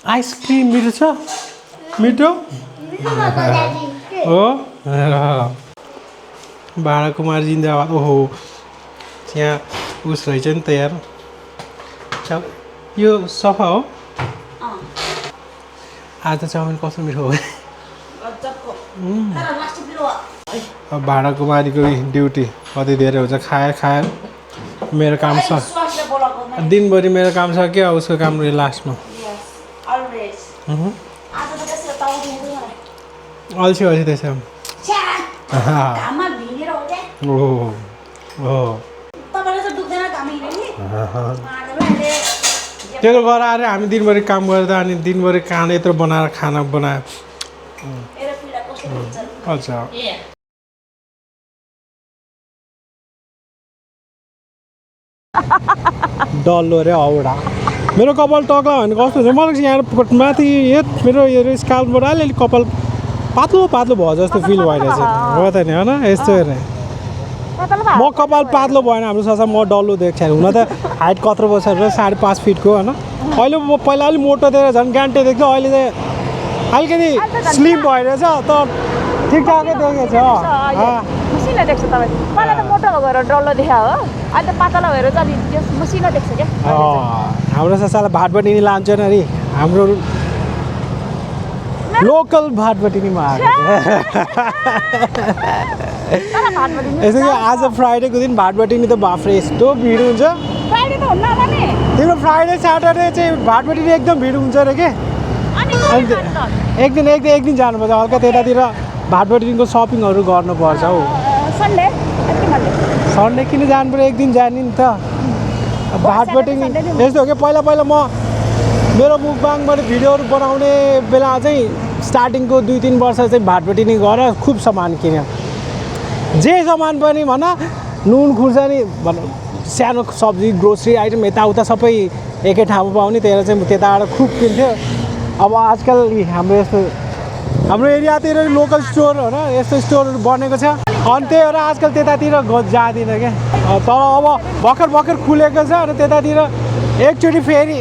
ice cream मिठो छ मिठो हो भाँडाकुमार जिन्दाबाद ओहो यहाँ उस रहेछ नि त यार यो सफा हो आज चाउमिन कस्तो मिठो हो अब भाँडाकुमारीको ड्युटी कति धेरै हुन्छ खाए मेरो काम छ दिनभरि मेरो काम छ क्या उसको काम लास्टमा अल्छी त्यसो त्यो गराएर हामी दिनभरि काम गर्दा अनि दिनभरि खाना यत्रो बनाएर खाना बनायो अच्छा डल्लो रे औडा मेरो कपाल टक्ला भने कस्तो छ मलाई यहाँ माथि मेरो यो स्काल्पबाट अलिअलि कपाल पातलो पातलो भयो जस्तो फिल भइरहेछ हो त नि होइन यस्तो हेर्ने म कपाल पातलो भएन हाम्रो ससा म डल्लो देख्छ हुन त हाइट कत्रो बस्छ 5.5 फिटको होइन अहिले म पहिला अलिक मोटो देखेर झन् गान्टे देख्थ्यो अहिले चाहिँ अलिकति स्लिम भइरहेछ त ठिकठाकै देखेछ मसिनो देख्छ तपाईँ मलाई त मोटो भएर डल्लो देखा हो अहिले त पातला भएर चाहिँ अलिक मसिनो देख्छ क्या हाम्रो ससालाई भातबटी नि लान्छ अरे हाम्रो लोकल भातबटी नि यसो कि आज फ्राइडेको दिन भातबटी नि त बाफ्रे यस्तो भिड हुन्छ तिम्रो फ्राइडे स्याटरडे चाहिँ भातबटी नि एकदम भिड हुन्छ अरे के एक दिन जानुपर्छ हल्का त्यतातिर भातबटीको सपिङहरू गर्नुपर्छ हौ सन्डे किन जानु पऱ्यो एक दिन जाने नि त भातबटी यस्तो हो कि पहिला म मेरो मुखबाङबाट भिडियोहरू बनाउने बेला चाहिँ स्टार्टिङको 2-3 वर्ष चाहिँ भातबटी नि गएर खुब सामान किन्यो जे सामान पनि भन नुन खुर्सानी सानो सब्जी ग्रोसरी आइटम यताउता सबै एकै ठाउँमा पाउने त्यही चाहिँ त्यताबाट खुब किन्थ्यो अब आजकल हाम्रो एरियातिर लोकल स्टोर होइन यस्तो स्टोरहरू बनेको छ अनि त्यही भएर आजकल त्यतातिर जाँदिनँ क्या तर अब भर्खर खुलेको छ अनि त्यतातिर एकचोटि फेरि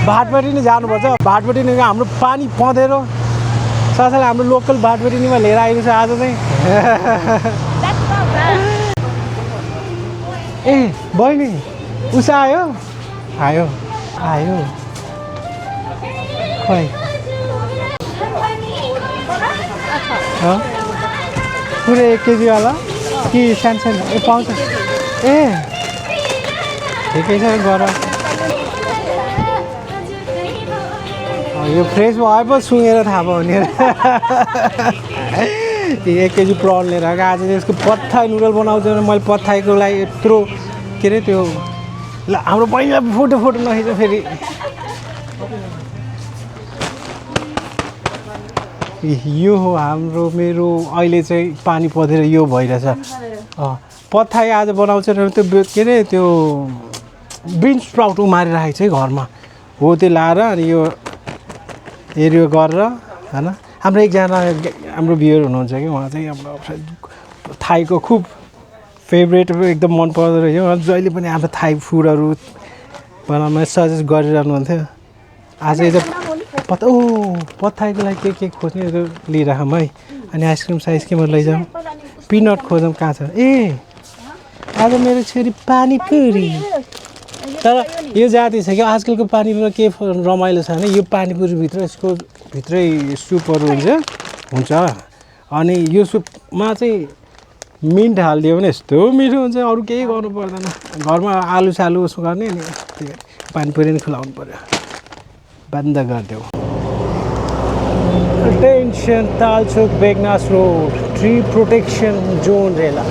भातबटी नै जानुपर्छ भातबटी नै हाम्रो पानी पँधेरो साथसाथै हाम्रो लोकल भातबटी नैमा लिएर आएको छ आज चाहिँ ए बहिनी उषा आयो खै पुरै 1 केजीवाला कि सानो ए पाउँछ ए ठिकै छ गर यो फ्रेस भएपछि सुँगेर थाहा भयो नि 1 केजी प्रन लिएर आएको आज त्यसको पत्थाई नुडल बनाउँछ भने मैले पत्थाईको लागि यत्रो के अरे त्यो ल हाम्रो पहिला फोटो नखिच फेरि यो हो हाम्रो मेरो अहिले चाहिँ पानी परेर यो भइरहेछ पत्थाई आज बनाउँछ भने त्यो के अरे त्यो बिन्स स्प्राउट उमारेर राखेको छ है घरमा हो त्यो लाएर अनि यो एरियो गरेर होइन हाम्रो एकजना हाम्रो भ्युअर हुनुहुन्छ कि उहाँ चाहिँ हाम्रो थाईको खुब फेभरेट एकदम मन पर्दो रहेछ उहाँ जहिले पनि हाम्रो थाई फुडहरू बनाउन सजेस्ट गरिरहनुहुन्थ्यो आज पत्थाईको लागि के खोज्ने लिएर आऊँ है अनि आइसक्रिम साइसक्रिमहरू लैजाउँ पिनट खोजौँ कहाँ छ ए आज मेरो छोरी पानीपुरी तर यो जाति छ कि आजकलको पानीपुरी के रमाइलो छ भने यो पानीपुरीभित्र यसको भित्रै सुपहरू हुन्छ अनि यो सुपमा चाहिँ मिन्ट हालिदियो भने यस्तो मिठो हुन्छ अरू केही गर्नु पर्दैन घरमा आलु सालु उसो गर्ने अनि पानीपुरी नै खुलाउनु पर्यो बन्द गरिदेऊ tension Talchok Begnas road tree protection zone रेला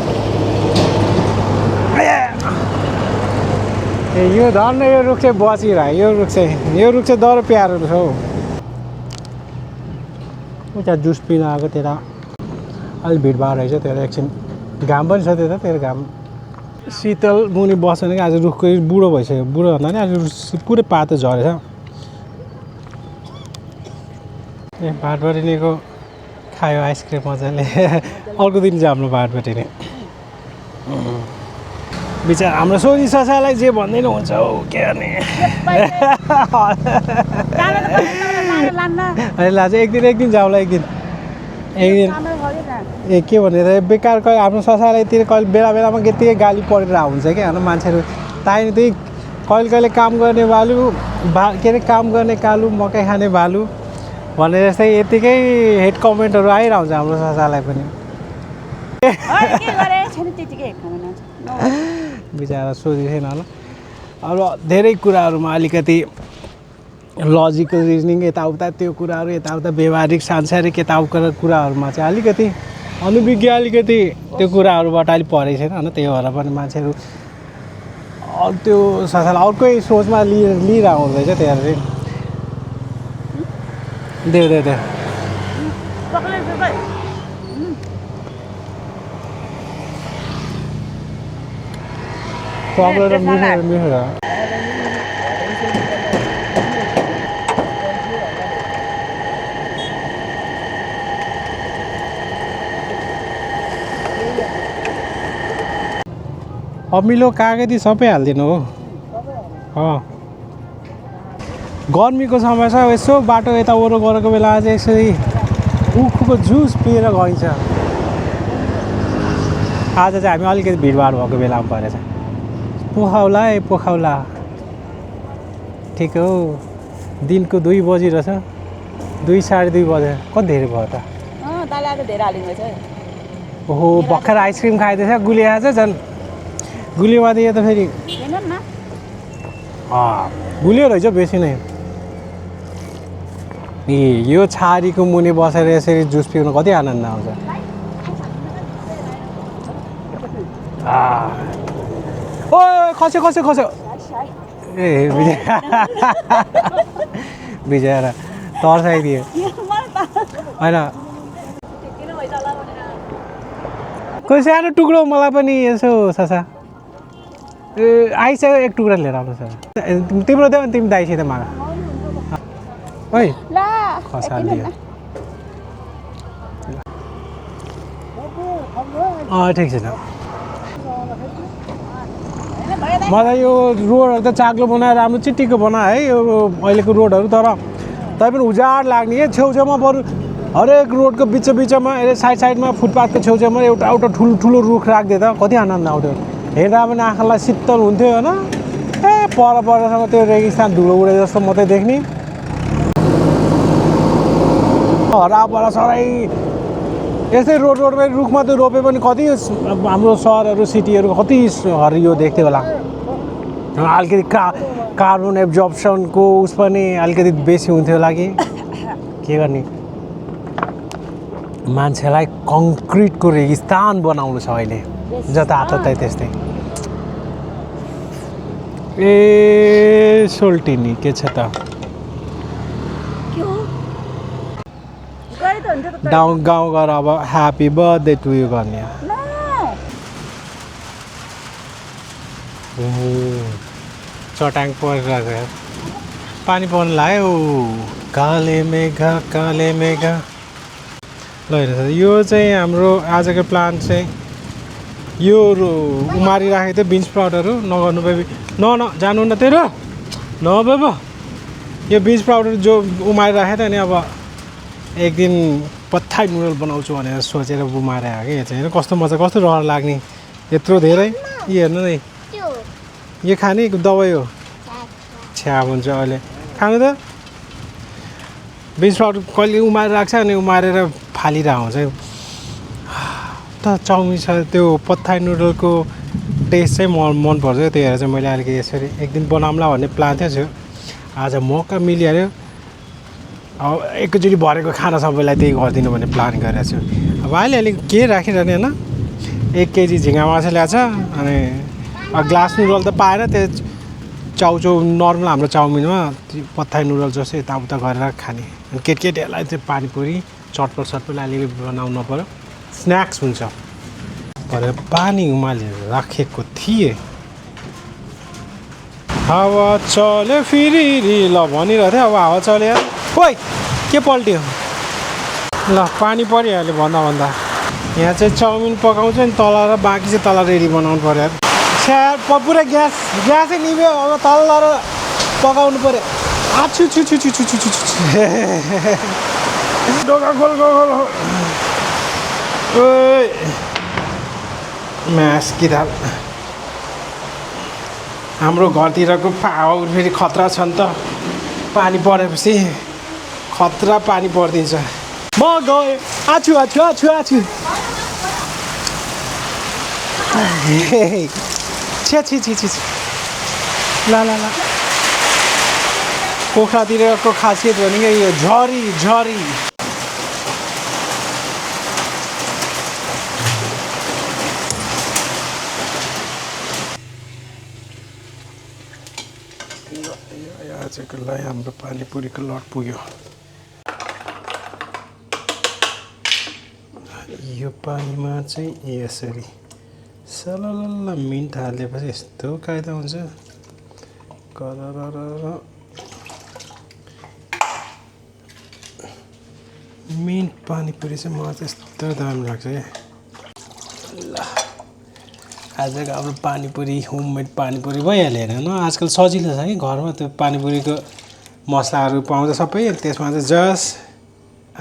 यो धन्न यो रुख चाहिँ बचिरह्यो यो रुख चाहिँ दह्रो प्यारो छ हौ उता जुस पिन आएको त्यता अलिक भिडभाड रहेछ त्यता एकछिन घाम पनि छ त्यता त्यही घाम शीतल मुनि बस्दैन कि आज रुखको बुढो भइसक्यो बुढो भन्दा नि आज पुरै पातो झरेछ ए भातबटी निको खायो आइसक्रिम मजाले अर्को दिन चाहिँ हाम्रो भातबटी नि बिचार हाम्रो छोरी ससालाई जे भन्दैन हुन्छ हौ के गर्ने अनि लान्छ एक दिन जाउँला एक दिन ए के भनेर बेकार कहिले आफ्नो ससालाईतिर कहिले बेलामा त्यतिकै गाली परेर हुन्छ क्या होइन मान्छेहरू ताइन त्यही कहिले काम गर्ने भालु के अरे काम गर्ने कालु मकै खाने भालु भनेर जस्तै यतिकै हेड कमेन्टहरू आइरहन्छ हाम्रो ससालाई पनि बिचरा सोधी छैन होला अब धेरै कुराहरूमा अलिकति लजिकल रिजनिङ यताउता त्यो कुराहरू यताउता व्यवहारिक सांसारिक यताउता कुराहरूमा चाहिँ अलिकति अनुविज्ञ अलिकति त्यो कुराहरूबाट अलिक परेको छैन होइन त्यही भएर पनि मान्छेहरू त्यो संसारलाई अर्कै सोचमा लिइरहेको हुँदैछ त्यहाँ चाहिँ देऊ चक्लेट मिठो अमिलो कागती सबै हालिदिनु हो गर्मीको समय छ यसो बाटो यता ओह्रो गरेको बेला चाहिँ यसरी उखुको जुस पिएर गइन्छ आज चाहिँ हामी अलिकति भिडभाड भएको बेलामा परेछ पोखाउला ठिक हो दिनको 2 बजिरहेछ 2 साढे 2 बजे कति धेरै भयो त ओहो भर्खर आइसक्रिम खाइदिएछ गुलिया छ झन् गुलियोमा त यो त फेरि गुलियो रहेछ बेसी नै ए यो छारीको मुनि बसेर यसरी जुस पिउन कति आनन्द आउँछ ओ खस्यो ए बिचरा तर्साइदियो होइन कोही सानो टुक्रो मलाई पनि यसो ससा ए आइसक्यो एक टुक्रा लिएर आउनु सर तिम्रो देऊ तिमी दाइसित माग है खसालिदियो ठिक छ त मलाई यो रोडहरू त चाग्लो बनाएर राम्रो चिट्टीको बना है यो अहिलेको रोडहरू तर तैपनि उजाड लाग्ने के छेउछेउमा बरु हरेक रोडको बिचमा साइडमा फुटपाथको छेउछेउमा एउटा ठुलो रुख राखिदिए त कति आनन्द आउँथ्यो हेर्दा पनि आँखालाई शीतल हुन्थ्यो होइन ए परसम्म त्यो रेगिस्तान धुलो उडे जस्तो मात्रै देख्ने हरापर सराई यस्तै रोडमा रुख मात्रै रोपे पनि कति हाम्रो सहरहरू सिटीहरू कति हरियो देख्थ्यो होला अलिकति कार्बन एब्जर्प्सनको उस पनि अलिकति बेसी हुन्थ्यो होला कि के गर्ने मान्छेलाई कङ्क्रिटको रेगिस्तान बनाउनु छ अहिले जताततै त्यस्तै ए सोल्टिनी के छ त गाउँ गएर अब ह्याप्पी बर्थडे टु यु गर्ने चट्याङ परिरहेको पानी पर्नु लाग्यो काले मेघा ल हेर्नुहोस् यो चाहिँ हाम्रो आजको प्लान चाहिँ यो उमारिराखेको थियो बिन्स पाउडरहरू नगर्नु बेबी जानु न तेरो बेबा यो बिन्स पाउडर जो उमारिराखेको थियो नि अब एक दिन पत्थाइ नुडल बनाउँछु भनेर सोचेर उमारे आएको कि चाहिँ कस्तो मजा कस्तो रहर लाग्ने यत्रो धेरै यो हेर्नु नि यो खाने दबाई हो छ्याप हुन्छ अहिले खानु त बिन्स पाउडर कहिले उमारेर राख्छ अनि उमारेर फालिरहेको हुन्छ त चाउमिन छ त्यो पत्थाइ नुडलको टेस्ट चाहिँ मनपर्छ त्यही भएर चाहिँ मैले अलिकति यसरी एक दिन बनाउँला भन्ने प्लान थियो आज मौका मिलिहाल्यो अब एकैचोटि भरेको खाना सबैलाई त्यही गरिदिनु भन्ने प्लान गरेको छु अब अहिले अलिक के राखिरहने होइन 1 केजी झिँगा माछा ल्याएको छ अनि ग्लास नुडल त पाएन त्यो चाउचाउ नर्मल हाम्रो चाउमिनमा पत्थाइ नुडल जस्तो यताउता गरेर खाने अनि केटीहरूलाई चाहिँ पानीपुरी चटपट अलिअलि बनाउनु पऱ्यो स्न्याक्स हुन्छ भनेर पानी उमालेर राखेको थिएँ हावा चल्यो फेरि ल भनिरहेको थिएँ अब हावा चल्यो ओइ के पल्ट्यो ल पानी परिहाल्यो भन्दा यहाँ चाहिँ चाउमिन पकाउँछ नि तल र बाँकी चाहिँ तल रेडी बनाउनु पऱ्यो पुरै ग्यासै निभ्यो अब तल लएर पकाउनु पर्यो आछु छु छु छु छु छु छु ढोका खोल ओइ म्यास कि दाल हाम्रो घरतिरको पावर फेरि खतरा छ नि त पानी परेपछि खतरा पानी परिदिन्छ म गएँ आछु छी ल पोखरातिरको खासियत भनेको यो झरी आजको लागि हाम्रो पानीपुरीको लट पुग्यो यो पानीमा चाहिँ यसरी सललल्ल मिन्ट हालेपछि यस्तो कायदा हुन्छ मिन्ट पानीपुरी चाहिँ मलाई त्यस्तो दामी लाग्छ क्या ल आजको हाम्रो पानीपुरी होममेड पानीपुरी भइहाल्यो हेर्नु आजकल सजिलो छ कि घरमा त्यो पानीपुरीको मसलाहरू पाउँछ सबै त्यसमा चाहिँ जस्ट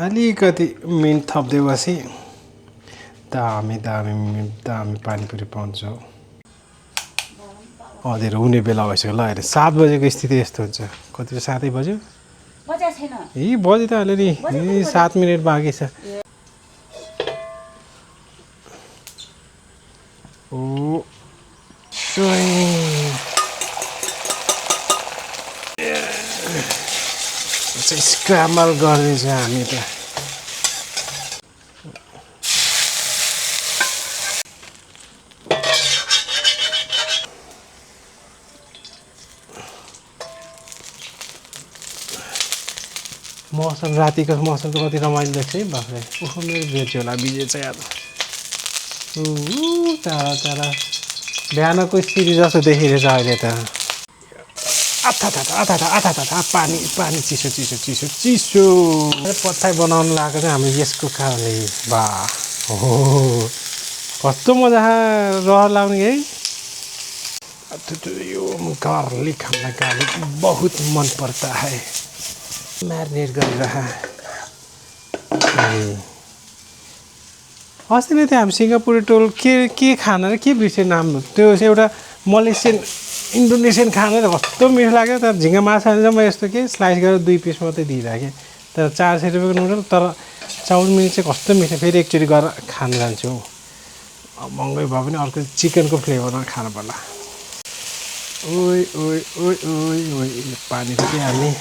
अलिकति मिन्ट थपिदिएपछि दामी पानीपुरी पाउँछौ अझै हुने बेला भइसक्यो ल हेर 7 बजेको स्थिति यस्तो हुन्छ कति 7 बज्यो ए बजी त हाल्यो नि 7 मिनट बाँकी छ ओ स्क्रैम्बल गर्दैछ हामी त मौसम रातिको मौसम त कति रमाइलो देख्छ है बाख्रे ओहो मेरो बेच्यो होला बिजे चाहिँ अब टाढा बिहानको स्थिति जस्तो देखिरहेछ अहिले त आथा पानी चिसो पत्थाइ बनाउनु लागेको चाहिँ हामी यसको कारणले बा हो कस्तो मजा रहर लाग्ने है यो गार्लिक हामीलाई गार्लिक बहुत मन पर्ता है म्यारिनेट गरेर अस्ति नै त्यो हामी सिङ्गापुरे टोल के खाना र के बिर्स्यो नाम त्यो चाहिँ एउटा मलेसियन इन्डोनेसियन खाना र कस्तो मिठो लाग्यो तर झिङ्गा माछा चाहिँ म यस्तो के स्लाइस गरेर 2 पिस मात्रै दिइराखेँ तर 400 रुपियाँको नुडल तर चाउमिन चाहिँ कस्तो मिठो फेरि एकचोटि गरेर खान जान्छु महँगै भए पनि अर्को चिकनको फ्लेभरमा खानु पर्ला ओइ पानी पनि हाल्ने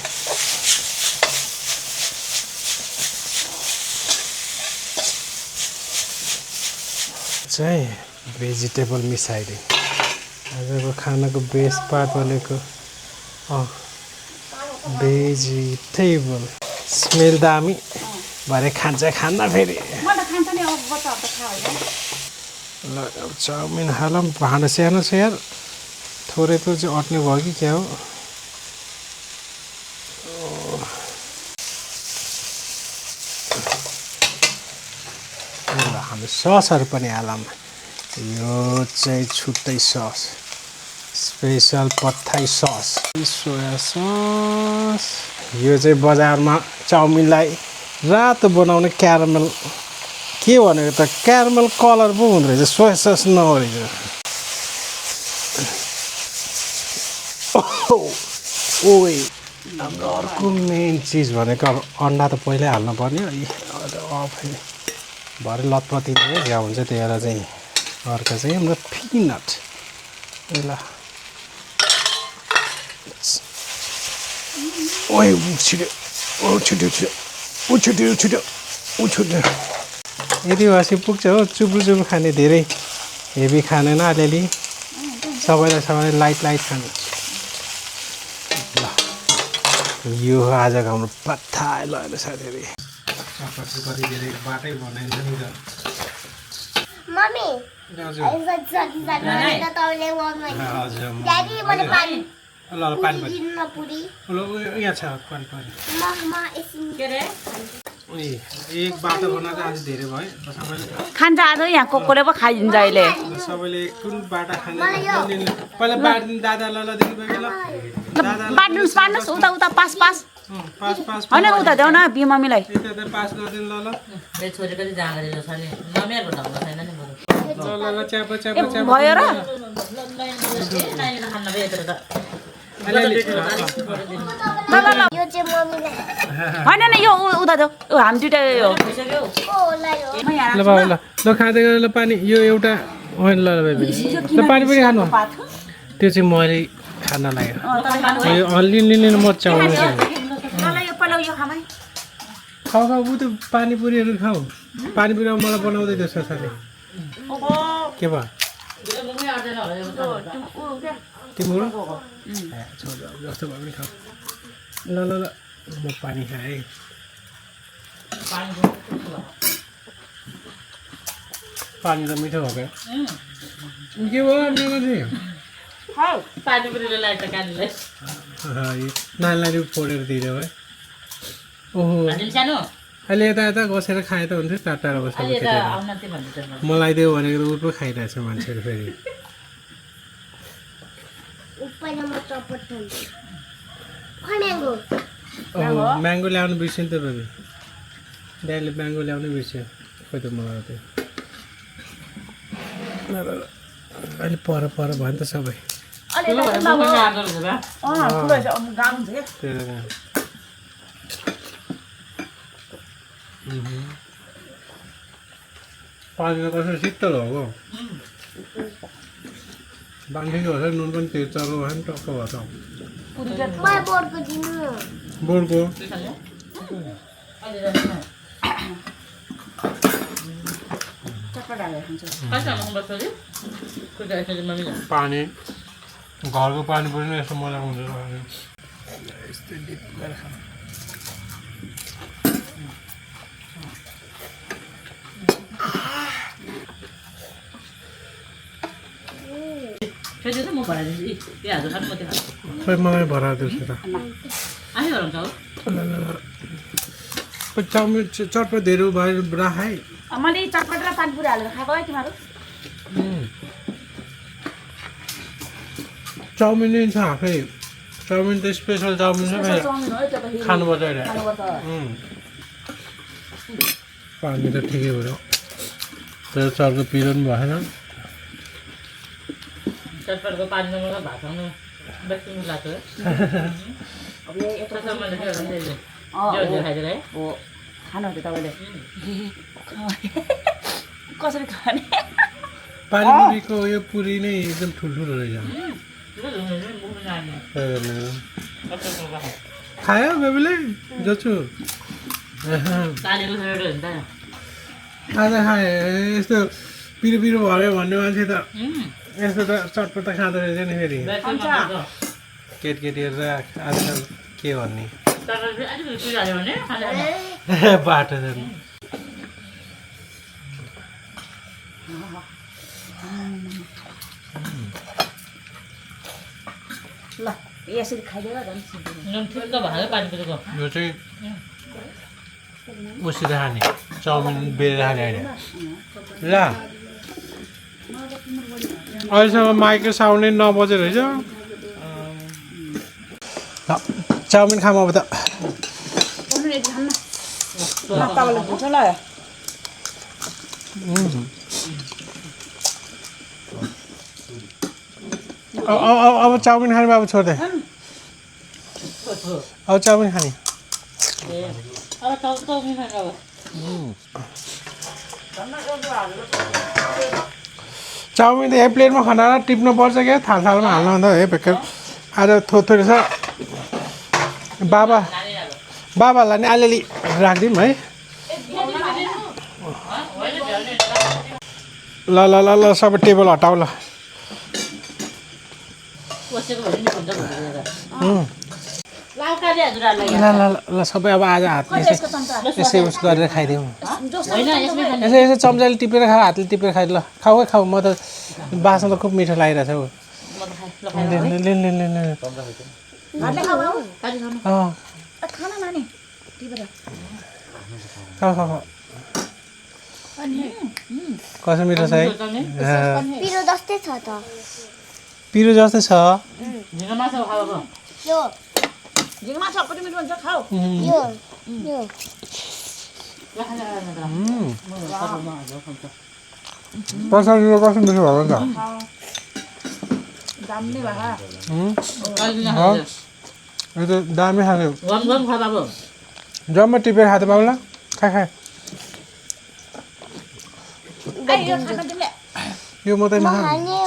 चाहिँ भेजिटेबल मिसाइदिएँ आजको खानाको बेस्ट पार्ट भनेको भेजिटेबल स्मेल दामी भरे खाना फेरि ल अब चाउमिन हालौँ भाँडा सानो छ यार थोरै पो चाहिँ अट्ने भयो कि क्या हो हामी ससहरू पनि हालौँ यो चाहिँ छुट्टै सस स्पेसल पत्थाइ सस सोया सस यो चाहिँ बजारमा चाउमिनलाई रातो बनाउने क्यारामल के भनेको त क्यारामल कलर पो हुँदो रहेछ सोया सस नहो रहेछ ओइ हाम्रो अर्को मेन चिज भनेको अब अन्डा त पहिल्यै हाल्नु पर्ने भरे लतपतिले घ्या हुन्छ त्यही भएर चाहिँ अर्को चाहिँ हाम्रो पिनट ल ओइ छिटो यदि वासी पुग्छ हो चुब्रु खाने धेरै हेभी खानेन अलिअलि सबैलाई लाइट खाने ल यो आजको हाम्रो पत्थाइ ल साथीहरू कति धेरै बाटै बनाइन्छ नि त मम्मी पानी यहाँ छ पानी एक बाटो बनाएको आज धेरै भयो सबैले खान्छ आज यहाँ कोकोले पो खाइदिन्छ अहिले सबैले कुन बाटा खाने पहिला बाट्दिनु दादा ललदेखि भयो ल बाट्नुहोस् उता उता पास पास पास पास होइन उता देऊ न बि मम्मीलाई यता पास गरिदिनु ल छोरीको चाहिँ जाँगरी छ नि मम्मीहरूको ढङ्ग छैन नि बरु ल च्याप च्याप ए भयो र नानीले खान्न भयो यत्रो त यो चाहिँ मम्मीलाई होइन न यो उता देऊ हामी दुइटा यो ल बाबु ल ल खाँदै गरेर ल पानी यो एउटा होइन ल बेबी ल पानी पनि खानु त्यो चाहिँ मैले खान लाग्यो यो अलिअलि मचाउनु खाऊ खाऊ ऊ त पानीपुरीहरू खाऊ पानीपुरी मलाई बनाउँदै थियो साथी के भयो तिम्रो जस्तो भए पनि खाऊ ल ल ल म पानी खाएँ पानी त मिठो भएको के भयो मेरो चाहिँ पानीपुरीले लाग्छ कानीलाई नानीलाई फोडेर दिँदै है ओहो सानो अहिले यता यता बसेर खाए त हुन्थ्यो टाढा टाढा बसेर आउन चाहिँ भन्दैछ मलाई दियो भनेको त उ पो खाइरहेछ मान्छेहरू फेरि पहिला म चपट खान्छु म्याङ्गो ओहो म्याङ्गो ल्याउनु बिर्स्यो नि त बेबी ड्याडीले म्याङ्गो ल्याउनु बिर्स्यो खोइ त मलाई त्यो अहिले पर पर भयो नि त सबै पानी त कसरी शीतल हो बाँधेको होला नुन पनि तेज चल्नु भयो नि टक्क भयो त मलाई बोर्डको दिनु बोर्डको पानी घरको पानी पनि यस्तो मजा आउँछ यस्तै डिप गरेर खानु खै मलाई भराइदिउँछ त चाउमिन चटपट धेरै भयो राखाइ मैले चटपट र पानीपुरी हालेर खाएको है तिमीहरू चाउमिन नै छ आफै चाउमिन त स्पेसल चाउमिन छ खानुपर्छ अहिले पानी त ठिकै भयो तर चर्को पिरो पनि भएन चटपटको पानी मलाई भात खानु बेसी लाग्छ खानु हुन्छ तपाईँले कसरी खाने पानीपुरीको यो पुरी नै एकदम ठुल्ठुलो रहेछ खायो बेबीले जछु आज खाएँ यस्तो पिरो पिरो भयो भन्ने मान्छे त यस्तो त चटपट त खाँदो रहेछ नि फेरि केटकेटीहरू त आजकल के भन्ने बाटो जानु ल यसरी खाइदिएर यो चाहिँ उसित खाने चाउमिन बेरेर खाने अहिले ल अहिलेसम्म माइक्रो साउन्डै 9 बजे रहेछ चाउमिन खाम अब त अब चाउमिन खाने बाबु छोड्दे अब चाउमिन खाने चाउमिन त यही प्लेटमा खाना टिप्नु पर्छ क्या थाल थालमा हाल्नु भन्दा है बेकार आज थोरै छ बाबालाई नि अलिअलि राखिदिउँ है ल ल ल ल सबै टेबल हटाउ ल ल सबै अब आज हातले यसै उस गरेर खाइदिउँ यसो यसो चम्चाले टिपेर खा हातले टिपेर खाइ ल खाऊ है खाऊ म त बाँच्न त खुब मिठो लागिरहेछ हौ खाऊ खाऊ खाऊ कसो मिठो छ है पिरो जस्तै छ त पिरो जस्तै छ झिँगा माछा खाऊ यो झिङ्गा माछा कति मिठो हुन्छ खाऊ यो यो प्रसादीको कस्तो मिठो भयो नि त दामी भए यो त दामी खायो गम गम खा बाबु जम्मा टिपेर खाँदा बाबुला खा यो खान तिमीले यो मात्रै नखा खाने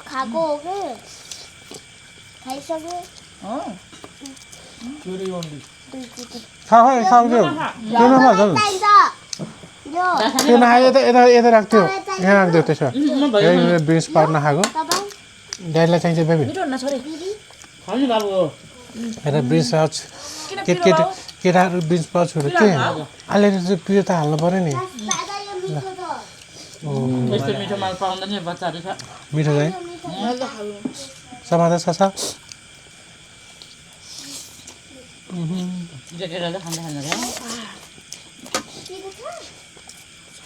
खाएको हो कि खाइसक्यो खाऊ त्यो नखा झन् चाहिन्छ यो त्यो नखायो यता राख्थ्यो यहाँ राख्थ्यो त्यसो बिन्स पाउड नखाएको तपाईँ ड्याडीलाई चाहिन्छ बेबी मिठो हुन्न छोरी खाऊ नि बाबु यता बिन्स पाउच केटाहरू बिन्स पाउचहरू के अलिअलि चाहिँ पिरो त हाल्नु पऱ्यो नि दादा यो मिठो छ यस्तो मिठो माल पाउँदैन नि बच्चाहरू छ मिठो चाहिँ समाधान छ केटाले खाँदा खाँदा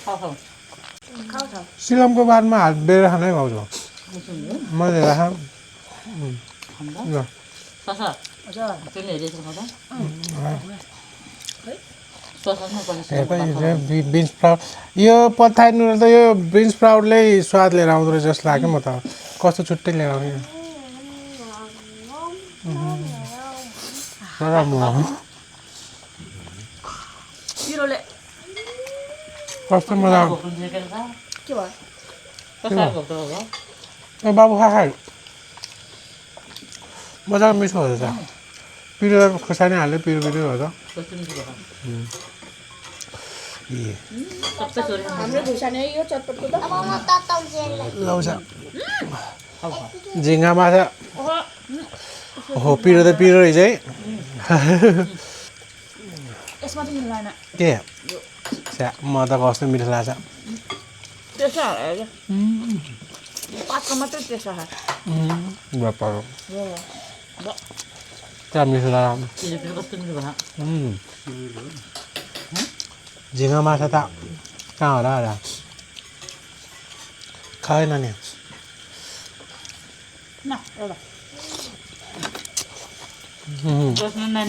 खाऊ सिलमको बादमा हात बेर खानै भाउजू मैले राख बिन्स प्राउड यो पत्थाइ नुडल त यो बिन्स प्राउडले स्वाद लिएर आउँदो रहेछ जस्तो लाग्यो म त कस्तो छुट्टै लिएर आउने पिरोले कस्तो मजा के भयो ए बाबु खा मजाको मिठो हो त पिरो खोर्सानी हाल्यो पिरो हो त हाम्रो खुर्सानी यो चटपटको त अब म तताउँछु यसलाई लाउँछ झिङ्गा माछा हो पिरो त पिरो रहेछ है यसमा चाहिँ मिल्दैन के स्या म त कस्तो मिठो लाग्छ त्यसो हालेर पातको मात्रै त्यसो हाल क्या मिठो लाग्छ झिङ्गा माछा त कहाँ होला खाएन नि न एउटा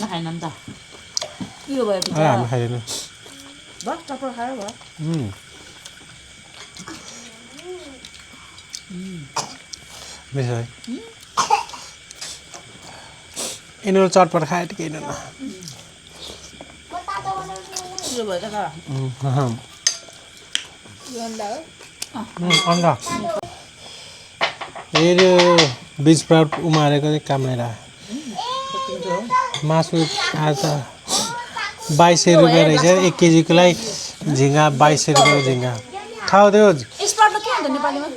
खाएन नि त यो भयो हामी खाइदिनु भयो चटपट खायो भयो मिठो है यिनीहरू चटपट खायो कि किन म तातो बनाउँछु यो भयो त खा यो अन्डा हो अन्डा फेरि बिच प्राउड उमारेको चाहिँ काम आइरहेको मासु आज 2200 रुपियाँ रहेछ 1 केजीको लागि झिङ्गा 2200 रुपियाँको झिङ्गा खाऊ त्यो स्पटमा के हुन्छ नेपालीमा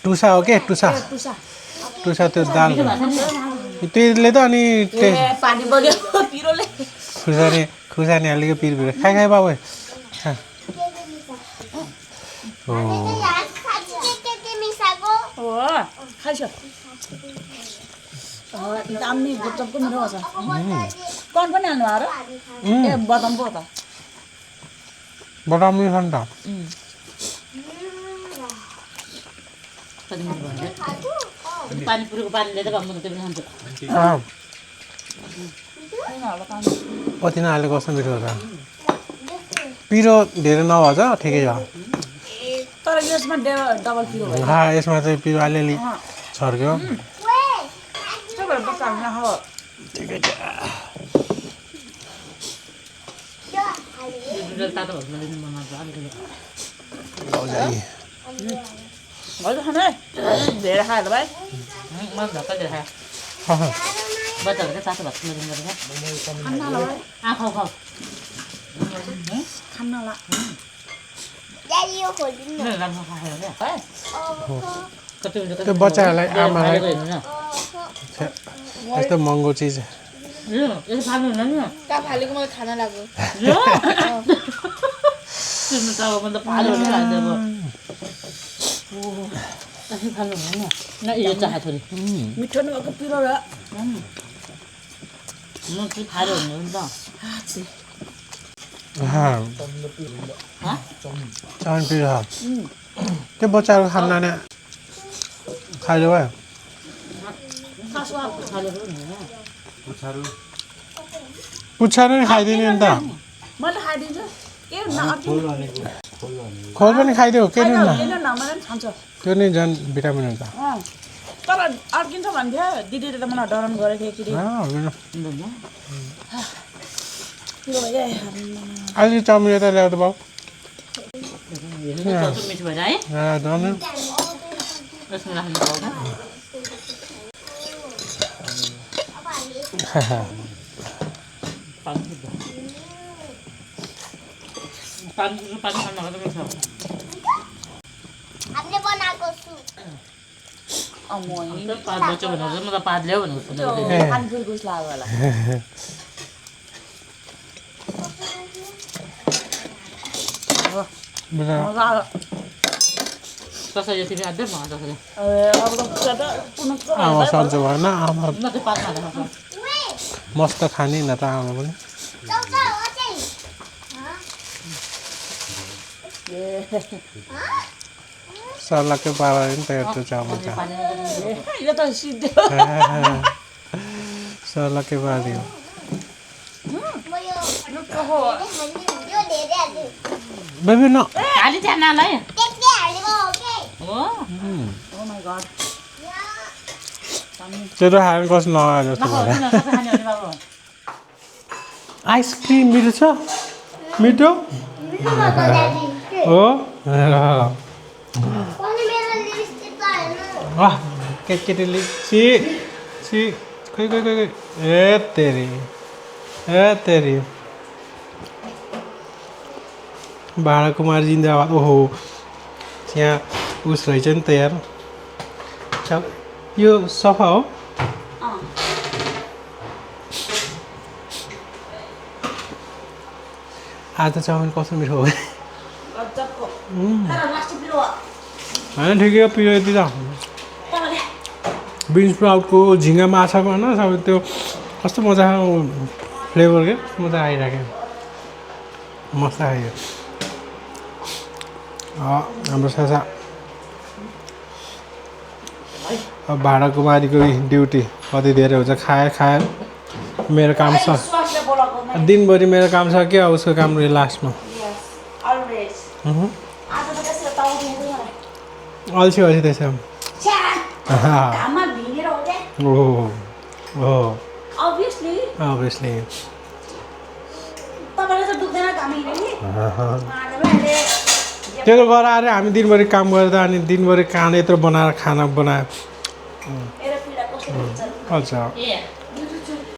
टुसा हो के टुसा त्यो दाल त्यसले त अनि पानी बग्यो पिरोले खुर्सानी हालेको पिरो खाइ बाबु खा के मिसाको हो खाइस दामी गुच्चपको मिठो छ कन पनि हाल्नु आएर ए बदाम पो त बदाम नि छ नि त पानीपुरीको पानीले त गम्म त्यो पनि खान्छ कति नहालेको कस्तो मिठो हुन्छ पिरो धेरै नभएछ ठिकै छ तर यसमा डबल पिरो भयो यसमा चाहिँ पिरो अलिअलि छर्क्यो त्यो भएर बच्चाहरू नखाऊ ठिकै छ तातो भएर दिनु मन लाग्छ अलिकति हजुर खाने धेरै खायो त भाइ मलाई धक्का दिएर खायो बच्चाहरू चाहिँ तातो भात दिनु पर्छ खान्न होला भाइ खाऊ खाऊ खान्न होला daddy यो खोलिदिनु न राम्रो खायो क्या है कति हुन्छ त्यो बच्चाहरूलाई आमालाई यस्तो महँगो चिज यसो फाल्नु हुँदैन नि कहाँ फालेको मलाई खाना लाग्यो तिम्रो त अब मतलब फाल्यो भने खान्छ अब यसो फाल्नु हुँदैन न यो चाहे छोरी मिठो नभएको पिरो र म चाहिँ फाल्यो भने हुन्छ चाउमिन पिरो त्यो बच्चाहरू खान लाने खाइदेऊ है पुच्छर नि खाइदिने नि त मैले खाइदिन्छु के खोल पनि खाइदेऊ के नि न मैले पनि खान्छ त्यो नि झन् भिटामिन हुन्छ तर अड्किन्छ भन्थ्यो दिदीले त मलाई डराउन गरेको थियो अहिले चाउमिन यता ल्याउँदा बाउ मिठो भएर है यसमा राख्नु पाउँदैन पानी खानु नभए त मिठो हामीले बनाएको सुप पात बच्यो भनेर चाहिँ म त पात ल्याऊ भनेको पानी फुल गुस लाग्यो होला कसरी तिमी आँट्दै म कसरी आमा सन्चो भएन आमा म त पात खाँदा खान्छ मस्त खाने न त आमा पनि सर्लाकै पाराले नि त हेर्छ चामल त यो त सिद्धो सर्लाकै पारिदियो यो धेरै हाल्छु बेबी न खाली च्यानालाई त्यति हालेको हो के हो ओ माय गॉड त्यो खाएर कस्तो नआयो जस्तो भयो खाने भने बाबु आइसक्रिम मिठो छ मिठो मिठो भएको दादी हो पनि मेरो लिपस्टिक त हेर्नु वाह केटीले सी सी खोइ खोइ खोइ खोइ ए तेरी भाँडाकुमार जिन्दाबाद ओहो यहाँ उस रहेछ नि त यार यो सफा हो आज त चाउमिन कस्तो मिठो हो होइन ठिकै हो पिरो यति त बिन्स स्प्राउटको झिङ्गा माछाको होइन सबै त्यो कस्तो मजा फ्लेभर क्या मजा आइरहेको मस्त आयो हाम्रो सासा अब भाँडाकुमारीको ड्युटी कति धेरै हुन्छ खाए मेरो काम छ दिनभरि मेरो काम छ क्या उसको काम लास्टमा अल्छी त्यसो अभियसली त्यो गराएर हामी दिनभरि काम गर्दा अनि दिनभरि काँड यत्रो बनाएर खाना बनायो अच्छा